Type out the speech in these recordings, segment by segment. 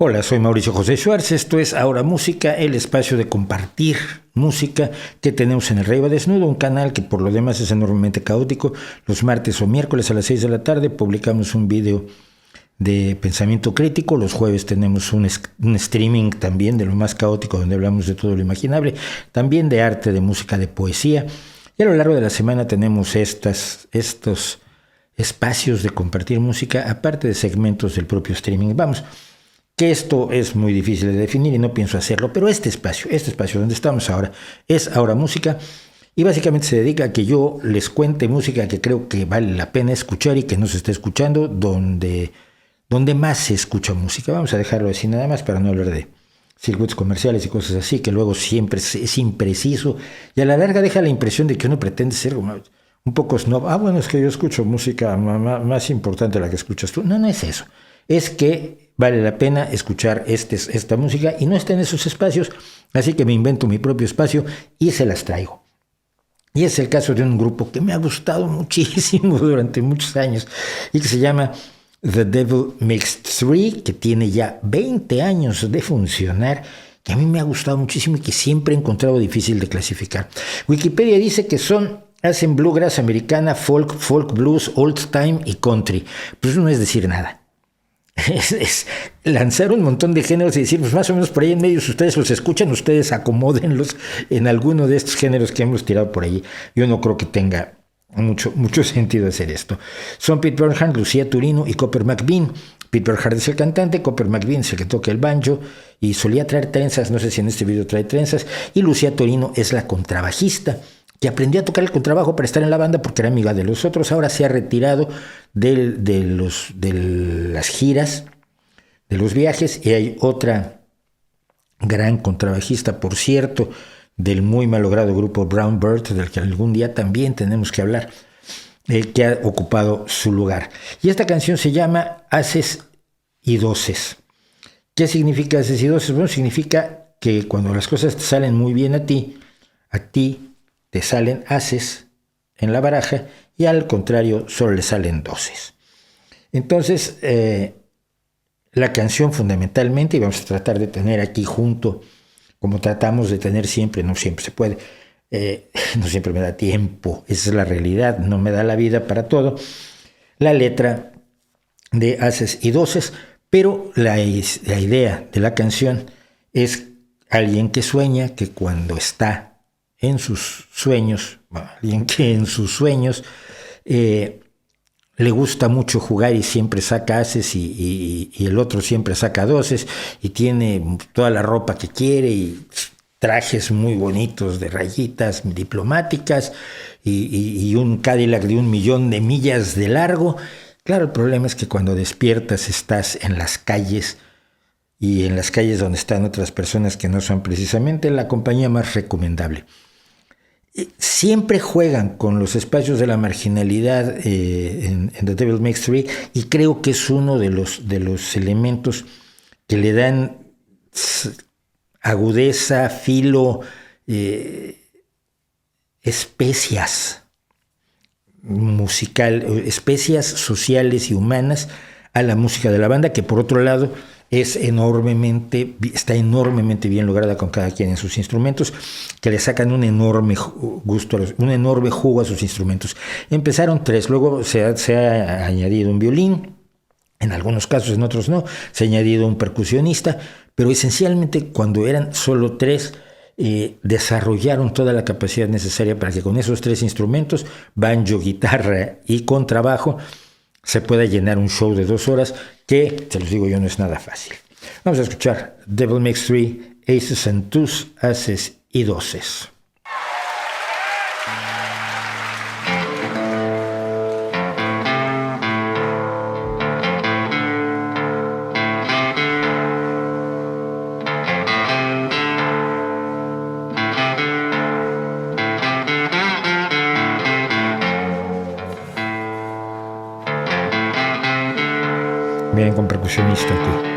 Hola, soy Mauricio José Schwartz, esto es Ahora Música, el espacio de compartir música que tenemos en El Rey va Desnudo, un canal que por lo demás es enormemente caótico. Los martes o miércoles a las 6 de la tarde publicamos un video de pensamiento crítico, los jueves tenemos un streaming también de lo más caótico donde hablamos de todo lo imaginable, también de arte, de música, de poesía, y a lo largo de la semana tenemos estos espacios de compartir música, aparte de segmentos del propio streaming. Vamos, que esto es muy difícil de definir y no pienso hacerlo, pero este espacio donde estamos ahora, es Ahora Música, y básicamente se dedica a que yo les cuente música que creo que vale la pena escuchar y que no se está escuchando donde más se escucha música. Vamos a dejarlo así nada más para no hablar de circuitos comerciales y cosas así, que luego siempre es impreciso y a la larga deja la impresión de que uno pretende ser como un poco snob. Bueno, es que yo escucho música más importante de la que escuchas tú. No es eso. Es que vale la pena escuchar esta música y no está en esos espacios, así que me invento mi propio espacio y se las traigo. Y es el caso de un grupo que me ha gustado muchísimo durante muchos años y que se llama The Devil Makes Three, que tiene ya 20 años de funcionar, que a mí me ha gustado muchísimo y que siempre he encontrado difícil de clasificar. Wikipedia dice que hacen bluegrass americana, folk blues, old time y country. Pues no es decir nada. Es lanzar un montón de géneros y decir, pues más o menos por ahí en medio, si ustedes los escuchan, ustedes acomódenlos en alguno de estos géneros que hemos tirado por ahí. Yo no creo que tenga mucho sentido hacer esto. Son Pete Bernhardt, Lucía Turino y Copper McBean. Pete Bernhardt es el cantante, Copper McBean es el que toca el banjo y solía traer trenzas, no sé si en este video trae trenzas, y Lucía Turino es la contrabajista, que aprendió a tocar el contrabajo para estar en la banda porque era amiga de los otros. Ahora se ha retirado de las giras, de los viajes, y hay otra gran contrabajista, por cierto, del muy malogrado grupo Brown Bird, del que algún día también tenemos que hablar, que ha ocupado su lugar. Y esta canción se llama Haces y Doces. ¿Qué significa haces y doces? Bueno, significa que cuando las cosas te salen muy bien a ti te salen haces en la baraja y al contrario solo le salen doces. Entonces, la canción fundamentalmente, y vamos a tratar de tener aquí junto, como tratamos de tener siempre, no siempre se puede, no siempre me da tiempo, esa es la realidad, no me da la vida para todo, la letra de haces y doces, pero la idea de la canción es alguien que sueña que cuando está en sus sueños, alguien que en sus sueños le gusta mucho jugar y siempre saca haces y el otro siempre saca doces y tiene toda la ropa que quiere y trajes muy bonitos de rayitas diplomáticas y un Cadillac de 1.000.000 de millas de largo. Claro, el problema es que cuando despiertas estás en las calles y en las calles donde están otras personas que no son precisamente la compañía más recomendable. Siempre juegan con los espacios de la marginalidad en The Devil Makes Three y creo que es uno de los elementos que le dan agudeza, filo, especias especias sociales y humanas a la música de la banda, que por otro lado está enormemente bien lograda con cada quien en sus instrumentos, que le sacan un enorme jugo a sus instrumentos. Empezaron 3, luego se ha añadido un violín, en algunos casos, en otros no, se ha añadido un percusionista, pero esencialmente cuando eran solo 3, desarrollaron toda la capacidad necesaria para que con esos 3 instrumentos, banjo, guitarra y contrabajo, se pueda llenar un show de 2 horas que, te los digo yo, no es nada fácil. Vamos a escuchar Devil Makes Three, Aces and Twos, haces y doces. Vienen con percusionista aquí.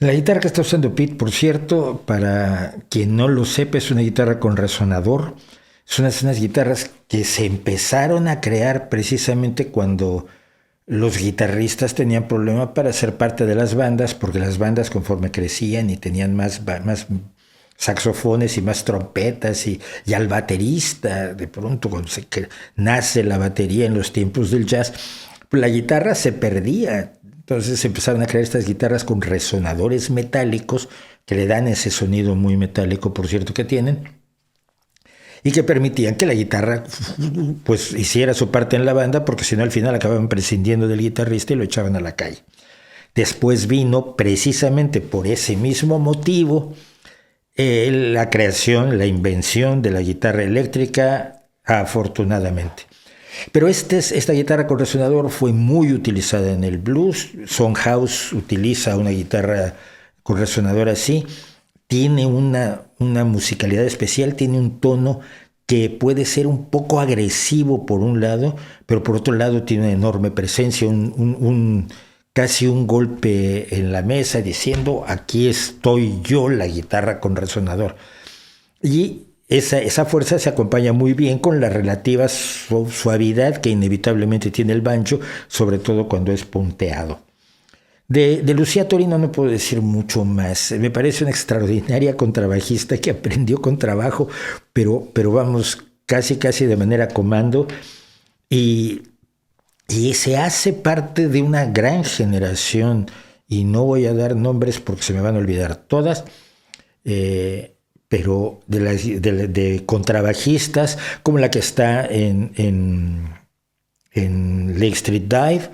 La guitarra que está usando Pete, por cierto, para quien no lo sepa, es una guitarra con resonador. Son unas guitarras que se empezaron a crear precisamente cuando los guitarristas tenían problema para ser parte de las bandas, porque las bandas conforme crecían y tenían más saxofones y más trompetas y al baterista, de pronto cuando nace la batería en los tiempos del jazz, la guitarra se perdía. Entonces empezaron a crear estas guitarras con resonadores metálicos que le dan ese sonido muy metálico, por cierto, que tienen, y que permitían que la guitarra pues hiciera su parte en la banda, porque si no al final acababan prescindiendo del guitarrista y lo echaban a la calle. Después vino, precisamente por ese mismo motivo, la creación, la invención de la guitarra eléctrica, afortunadamente. Pero esta guitarra con resonador fue muy utilizada en el blues. Sondhaus utiliza una guitarra con resonador así. Tiene una musicalidad especial, tiene un tono que puede ser un poco agresivo por un lado, pero por otro lado tiene una enorme presencia, casi un golpe en la mesa diciendo aquí estoy yo, la guitarra con resonador. Y esa fuerza se acompaña muy bien con la relativa suavidad que inevitablemente tiene el banjo, sobre todo cuando es punteado. De Lucia Torino no puedo decir mucho más. Me parece una extraordinaria contrabajista que aprendió contrabajo, pero vamos, casi de manera comando, y se hace parte de una gran generación, y no voy a dar nombres porque se me van a olvidar todas, pero de contrabajistas como la que está en Lake Street Dive,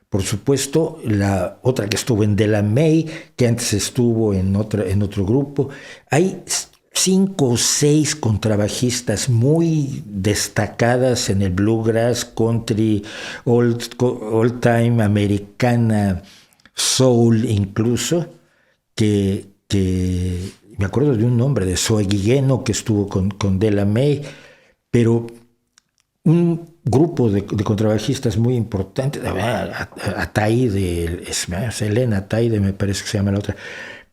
por supuesto, la otra que estuvo en Della May, que antes estuvo en otro grupo. Hay 5 o 6 contrabajistas muy destacadas en el bluegrass, country, old time, americana, soul incluso, que me acuerdo de un nombre, de Zoe Guigueno, que estuvo con Della May, pero un grupo de contrabajistas muy importantes, Ataide, Elena Ataide me parece que se llama la otra,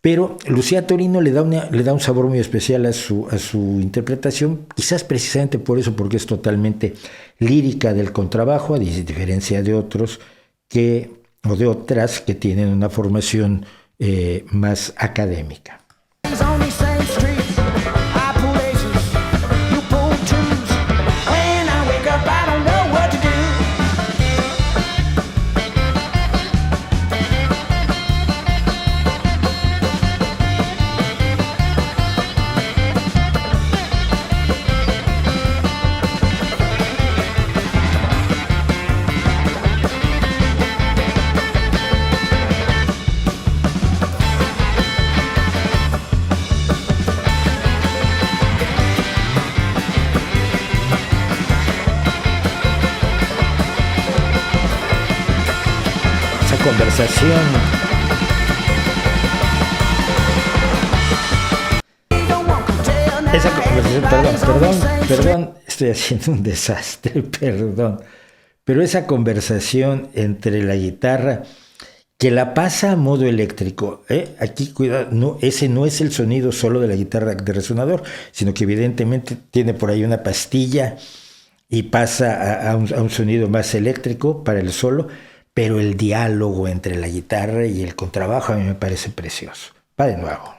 pero Lucia Torino le da un sabor muy especial a su interpretación, quizás precisamente por eso, porque es totalmente lírica del contrabajo, a diferencia de otros o de otras que tienen una formación más académica. Conversación. Esa conversación, perdón, estoy haciendo un desastre, perdón. Pero esa conversación entre la guitarra, que la pasa a modo eléctrico, aquí cuidado, ese no es el sonido solo de la guitarra de resonador, sino que evidentemente tiene por ahí una pastilla y pasa a un sonido más eléctrico para el solo. Pero el diálogo entre la guitarra y el contrabajo a mí me parece precioso. Va de nuevo.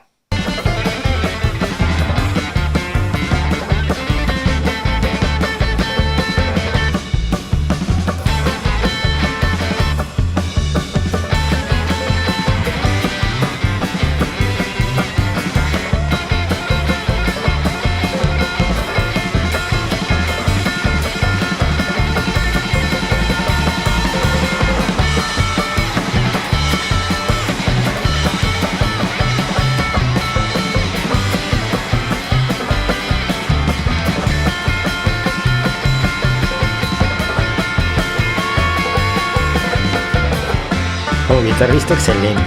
Guitarrista excelente,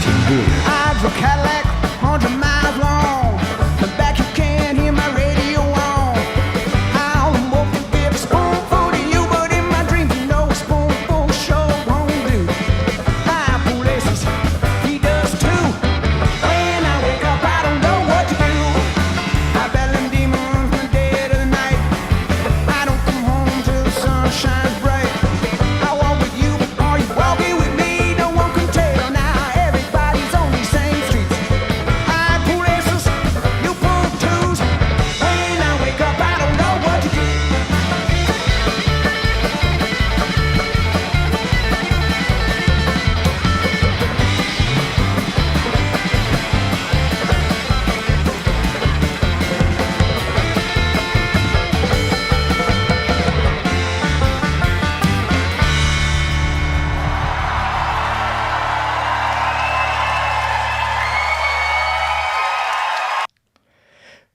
sin duda.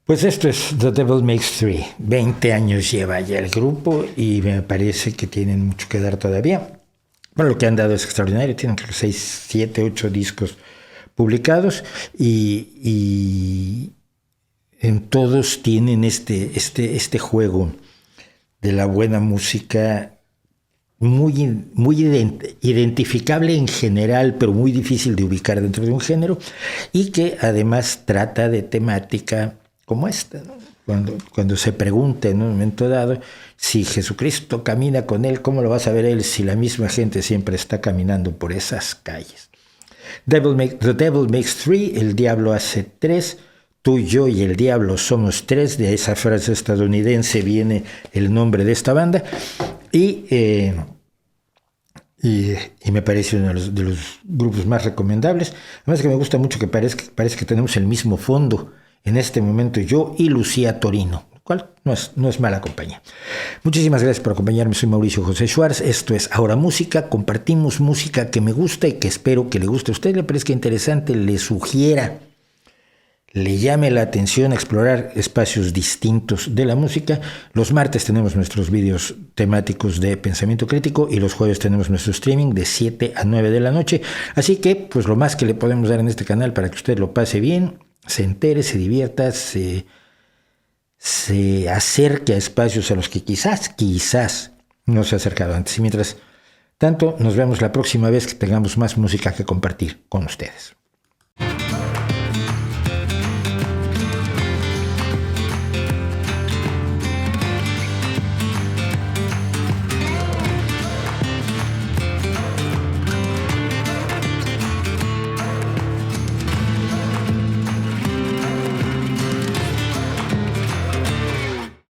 Pues esto es The Devil Makes Three. 20 años lleva ya el grupo y me parece que tienen mucho que dar todavía. Bueno, lo que han dado es extraordinario. Tienen 6, 7, 8 discos publicados y en todos tienen este juego de la buena música muy identificable en general, pero muy difícil de ubicar dentro de un género, y que además trata de temática como esta, ¿no? Cuando se pregunta en un momento dado si Jesucristo camina con él, ¿cómo lo vas a ver él si la misma gente siempre está caminando por esas calles? The Devil Makes Three, el diablo hace tres, tú, yo y el diablo somos tres. De esa frase estadounidense viene el nombre de esta banda. Y me parece uno de los grupos más recomendables. Además que me gusta mucho que parece que tenemos el mismo fondo en este momento, yo y Lucía Torino, lo cual no es mala compañía. Muchísimas gracias por acompañarme. Soy Mauricio José Schwartz. Esto es Ahora Música. Compartimos música que me gusta y que espero que le guste a usted, le parezca interesante, le sugiera, le llame la atención explorar espacios distintos de la música. Los martes tenemos nuestros vídeos temáticos de pensamiento crítico y los jueves tenemos nuestro streaming de 7 a 9 de la noche. Así que, pues lo más que le podemos dar en este canal para que usted lo pase bien, se entere, se divierta, se acerque a espacios a los que quizás no se ha acercado antes. Y mientras tanto, nos vemos la próxima vez que tengamos más música que compartir con ustedes.